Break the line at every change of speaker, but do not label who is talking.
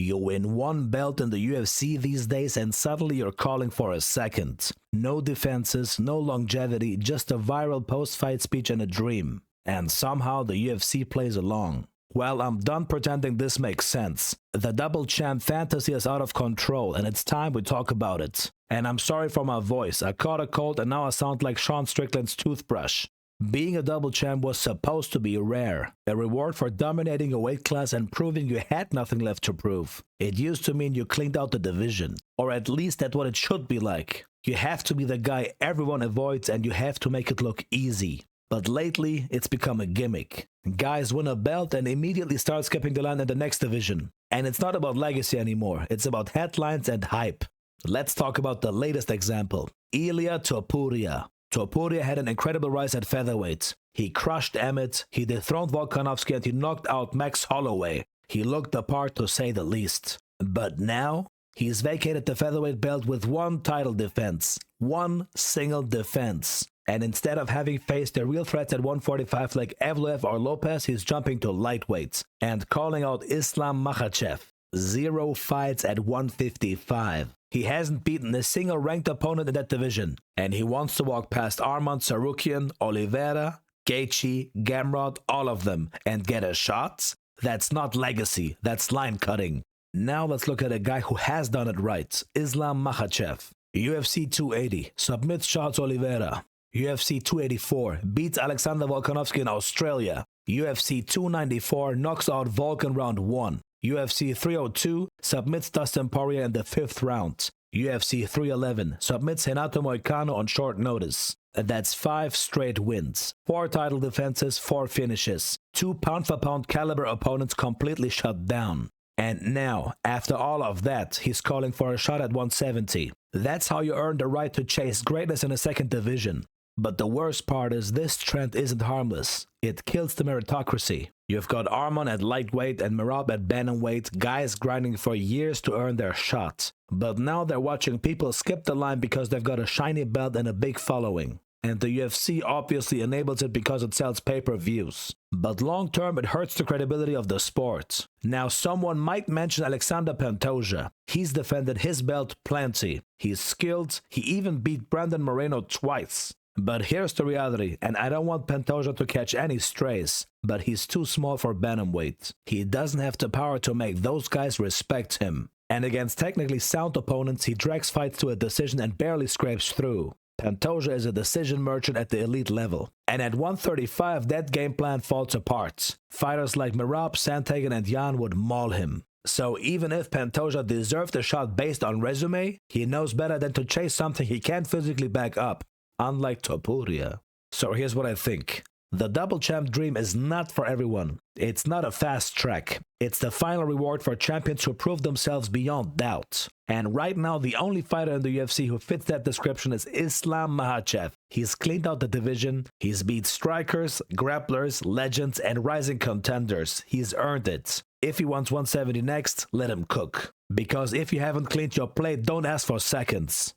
You win one belt in the UFC these days and suddenly you're calling for a second. No defenses, no longevity, just a viral post-fight speech and a dream. And somehow the UFC plays along. Well, I'm done pretending this makes sense. The double champ fantasy is out of control and it's time we talk about it. And I'm sorry for my voice, I caught a cold and now I sound like Sean Strickland's toothbrush. Being a double champ was supposed to be rare, a reward for dominating a weight class and proving you had nothing left to prove. It used to mean you cleaned out the division, or at least that's what it should be like. You have to be the guy everyone avoids and you have to make it look easy. But lately, it's become a gimmick. Guys win a belt and immediately start skipping the line in the next division. And it's not about legacy anymore, it's about headlines and hype. Let's talk about the latest example, Ilia Topuria. Topuria had an incredible rise at featherweight. He crushed Emmett, he dethroned Volkanovski and he knocked out Max Holloway. He looked the part to say the least. But now, he's vacated the featherweight belt with one title defense. One single defense. And instead of having faced the real threats at 145 like Evloev or Lopez, he's jumping to lightweights and calling out Islam Makhachev. 0 fights at 155. He hasn't beaten a single ranked opponent in that division, and he wants to walk past Arman Tsarukyan, Oliveira, Gaethje, Gamrot, all of them, and get a shot? That's not legacy, that's line cutting. Now let's look at a guy who has done it right, Islam Makhachev. UFC 280, submits Charles Oliveira. UFC 284, beats Alexander Volkanovski in Australia. UFC 294, knocks out Volk in round 1. UFC 302 submits Dustin Poirier in the 5th round. UFC 311 submits Renato Moicano on short notice. That's 5 straight wins, 4 title defenses, 4 finishes, 2 pound-for-pound caliber opponents completely shut down. And now, after all of that, he's calling for a shot at 170. That's how you earn the right to chase greatness in a second division. But the worst part is this trend isn't harmless. It kills the meritocracy. You've got Arman at lightweight and Merab at bantamweight, guys grinding for years to earn their shot. But now they're watching people skip the line because they've got a shiny belt and a big following. And the UFC obviously enables it because it sells pay-per-views. But long term, it hurts the credibility of the sport. Now someone might mention Alexander Pantoja. He's defended his belt plenty. He's skilled, he even beat Brandon Moreno twice. But here's the reality, and I don't want Pantoja to catch any strays, but he's too small for bantamweight. He doesn't have the power to make those guys respect him. And against technically sound opponents, he drags fights to a decision and barely scrapes through. Pantoja is a decision merchant at the elite level. And at 135, that game plan falls apart. Fighters like Merab, Sandhagen and Jan would maul him. So even if Pantoja deserved a shot based on resume, he knows better than to chase something he can't physically back up. Unlike Topuria. So here's what I think. The double champ dream is not for everyone. It's not a fast track. It's the final reward for champions who prove themselves beyond doubt. And right now, the only fighter in the UFC who fits that description is Islam Makhachev. He's cleaned out the division. He's beat strikers, grapplers, legends, and rising contenders. He's earned it. If he wants 170 next, let him cook. Because if you haven't cleaned your plate, don't ask for seconds.